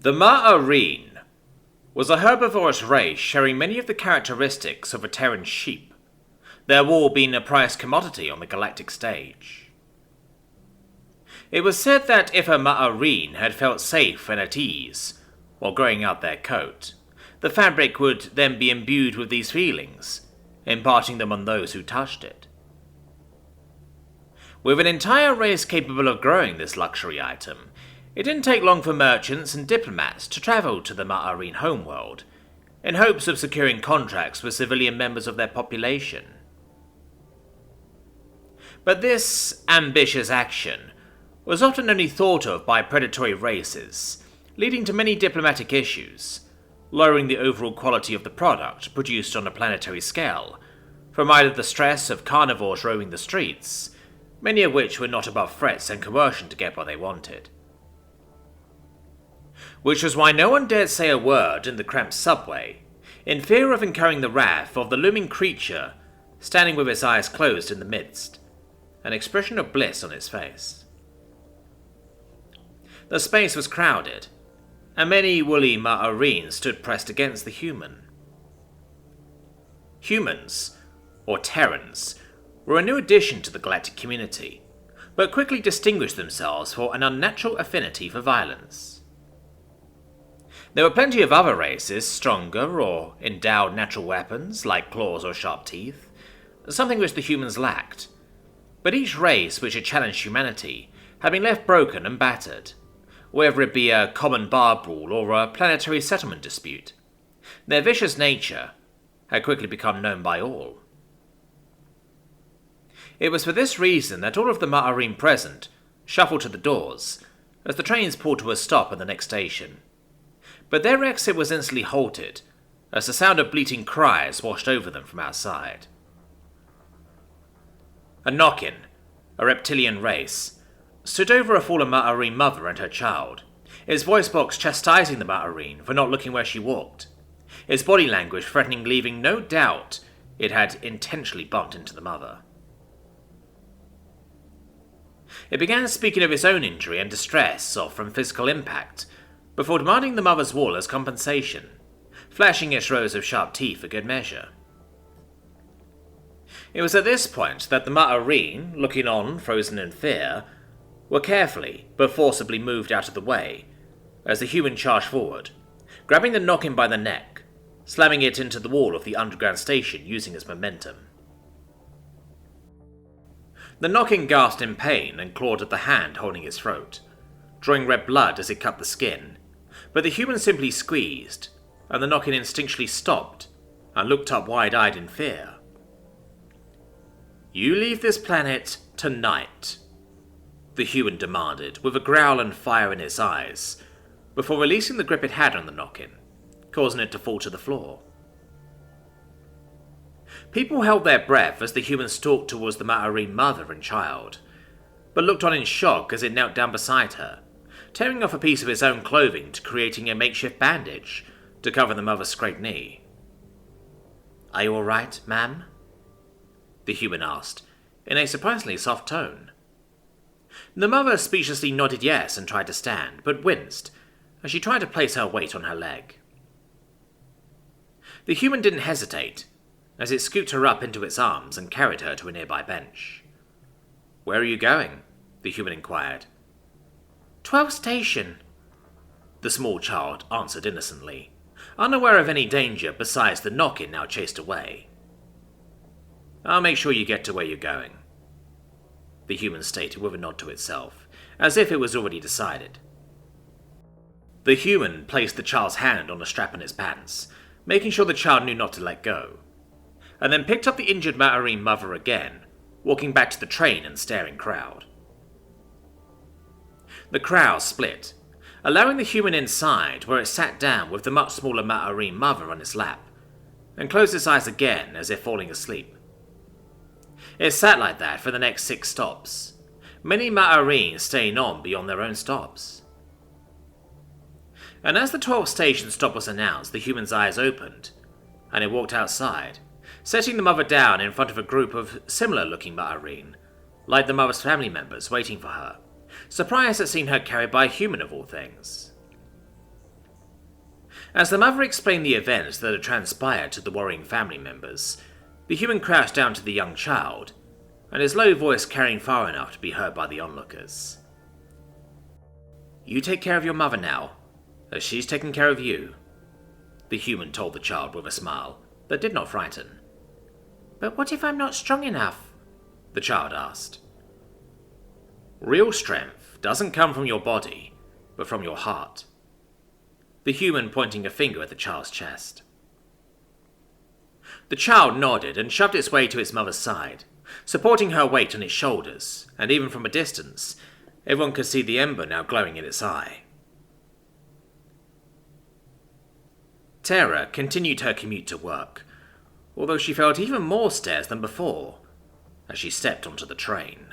The Ma'areen was a herbivorous race sharing many of the characteristics of a Terran sheep, their wool being a prized commodity on the galactic stage. It was said that if a Ma'areen had felt safe and at ease while growing out their coat, the fabric would then be imbued with these feelings, imparting them on those who touched it. With an entire race capable of growing this luxury item, it didn't take long for merchants and diplomats to travel to the Ma'areen homeworld, in hopes of securing contracts with civilian members of their population. But this ambitious action was often only thought of by predatory races, leading to many diplomatic issues, lowering the overall quality of the product produced on a planetary scale, from either the stress of carnivores roaming the streets, many of which were not above threats and coercion to get what they wanted. Which was why no one dared say a word in the cramped subway, in fear of incurring the wrath of the looming creature standing with his eyes closed in the midst, an expression of bliss on his face. The space was crowded, and many woolly Ma'areen stood pressed against the human. Humans, or Terrans, were a new addition to the galactic community, but quickly distinguished themselves for an unnatural affinity for violence. There were plenty of other races, stronger or endowed natural weapons, like claws or sharp teeth, something which the humans lacked. But each race which had challenged humanity had been left broken and battered, whether it be a common bar brawl or a planetary settlement dispute. Their vicious nature had quickly become known by all. It was for this reason that all of the Ma'areen present shuffled to the doors, as the trains pulled to a stop at the next station. But their exit was instantly halted, as the sound of bleating cries washed over them from outside. A Nokin, a reptilian race, stood over a fallen Ma'areen mother and her child, his voice box chastising the Ma'areen for not looking where she walked, his body language threatening leaving no doubt it had intentionally bumped into the mother. It began speaking of its own injury and distress off from physical impact, before demanding the mother's wool as compensation, flashing its rows of sharp teeth for good measure. It was at this point that the Ma'areen, looking on, frozen in fear, were carefully but forcibly moved out of the way, as the human charged forward, grabbing the Nokin by the neck, slamming it into the wall of the underground station using its momentum. The Nokin gasped in pain and clawed at the hand holding its throat, drawing red blood as it cut the skin, but the human simply squeezed, and the Nokin instinctually stopped and looked up wide-eyed in fear. "You leave this planet tonight," the human demanded, with a growl and fire in its eyes, before releasing the grip it had on the Nokin, causing it to fall to the floor. People held their breath as the human stalked towards the Ma'areen mother and child, but looked on in shock as it knelt down beside her, tearing off a piece of its own clothing to creating a makeshift bandage to cover the mother's scraped knee. "Are you all right, ma'am?" the human asked, in a surprisingly soft tone. The mother speechlessly nodded yes and tried to stand, but winced as she tried to place her weight on her leg. The human didn't hesitate, as it scooped her up into its arms and carried her to a nearby bench. "Where are you going?" the human inquired. 12th station," the small child answered innocently, unaware of any danger besides the Nokin now chased away. "I'll make sure you get to where you're going," the human stated with a nod to itself, as if it was already decided. The human placed the child's hand on a strap on its pants, making sure the child knew not to let go, and then picked up the injured Ma'areen mother again, walking back to the train and staring crowd. The crowd split, allowing the human inside, where it sat down with the much smaller Ma'areen mother on its lap, and closed its eyes again as if falling asleep. It sat like that for the next 6 stops, many Ma'areen staying on beyond their own stops. And as the 12th station stop was announced, the human's eyes opened, and it walked outside, setting the mother down in front of a group of similar-looking Ma'areen, like the mother's family members waiting for her, surprised at seeing her carried by a human of all things. As the mother explained the events that had transpired to the worrying family members, the human crouched down to the young child, and his low voice carrying far enough to be heard by the onlookers. "You take care of your mother now, as she's taking care of you," the human told the child with a smile that did not frighten. "But what if I'm not strong enough?" the child asked. "Real strength doesn't come from your body, but from your heart," the human pointing a finger at the child's chest. The child nodded and shoved its way to its mother's side, supporting her weight on its shoulders, and even from a distance, everyone could see the ember now glowing in its eye. Tara continued her commute to work, although she felt even more stares than before as she stepped onto the train.